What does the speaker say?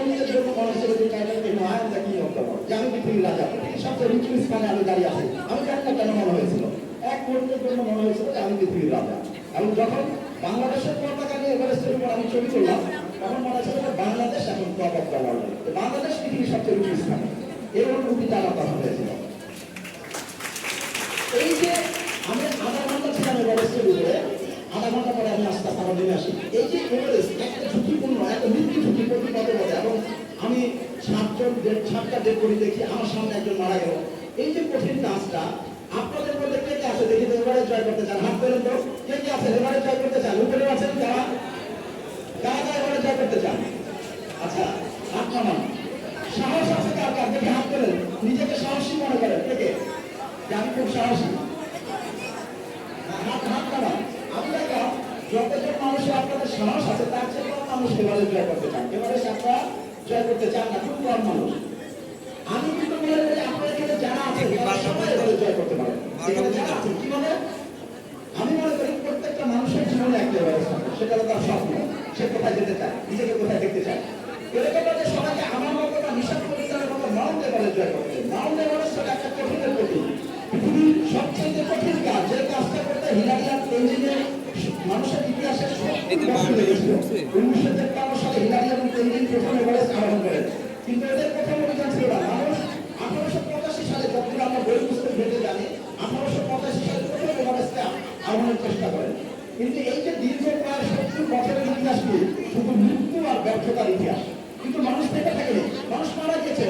মিনিটের জন্য মনে হচ্ছিল যে টাইটানকে মহায়নটা কি অন্তর যে আমি পৃথিবীর রাজা, পৃথিবীর সবচেয়ে উঁচু স্থানে আমি দাঁড়িয়ে আছি। আমি জানি না কেন মনে হয়েছিল, এক মুহূর্তের জন্য মনে হয়েছিল যে আমি পৃথিবীর রাজা। এবং যখন বাংলাদেশের পতাকা নিয়ে এভারেস্টের উপর আমি ছবি তুললাম, তখন মনে হচ্ছিল যে বাংলাদেশ এখন top of the world, Bangladesh পৃথিবীর সবচেয়ে উঁচু স্থানে। এই অনুভূতিটা আমার তখন হয়েছিল। এই যে আমি আধা ঘন্টা ছিলাম এভারেস্টের উপরে, আধা ঘন্টা পরে আমি আস্তে আস্তে আমার নেমে আসি। এই যে এভারেস্ট একটা ঝুঁকিপূর্ণ, একটা মৃত্যু ঝুঁকি প্রতি পদে পদে, এবং আমি 7টা ডেড বডি দেখি, আমার সামনে একজন মারা গেল। এই যে কঠিন কাজটা, আপনাদের মধ্যে কে কে আছে দেখি তো এভারেস্ট জয় করতে চান? হাত তোলেন তো, কে কে আছে এভারেস্ট জয় করতে চান? উপরে আছেন যারা, কারা কারা এভারেস্ট জয় করতে চান? আচ্ছা, হাত নামান। সাহস আছে কার কার? দেখি হাত তোলেন, নিজেকে সাহসী মনে করেন কে কে? যে আমি খুব সাহসী, হাত নামান। আমি দেখলাম যতজন মানুষের আপনাদের সাহস আছে, তার চেয়ে কম মানুষ এভারেস্ট জয় করতে চান। এভারেস্ট আপনারা জয় করতে চান না, খুব কম মানুষ। আমি কিন্তু মনে করি আপনার এখানে যারা আছে সবাই এভারেস্ট জয় করতে পারে। এখানে যারা আছে কি মানে, আমি মনে করি প্রত্যেকটা মানুষের জীবনে একটা এভারেস্ট থাকে, সেটা হলো তার স্বপ্ন। সে কোথায় যেতে চায়, নিজেকে কোথায় দেখতে চায়। এরকম যে সবাইকে আমার মতো বা নিশাদ পরিচালের মতো মাউন্ট এভারেস্ট জয় করতে। মাউন্ট এভারেস্ট হলো একটা কঠিনের প্রতি, পৃথিবীর সবচেয়ে কঠিন কাজ, যে কাজটা করতে হিলারিয়ান তেনজিংয়ের মানুষের ইতিহাসে 1953 সালে হিলারিয়ান তেনজিং প্রথম এভারেস্ট আরোহণ করেন। কিন্তু এদের প্রথম অভিযান ছিল না। মানুষ 1885 সালে, যতদূর আমরা বই পুস্তক ভেবে জানি, 1885 সালে প্রথম এভারেস্টে আরোহণের চেষ্টা করেন। কিন্তু এই যে দীর্ঘ প্রায় 70 বছরের ইতিহাসটি শুধু মৃত্যু আর ব্যর্থতার ইতিহাস। কিন্তু মানুষ থেকে থাকে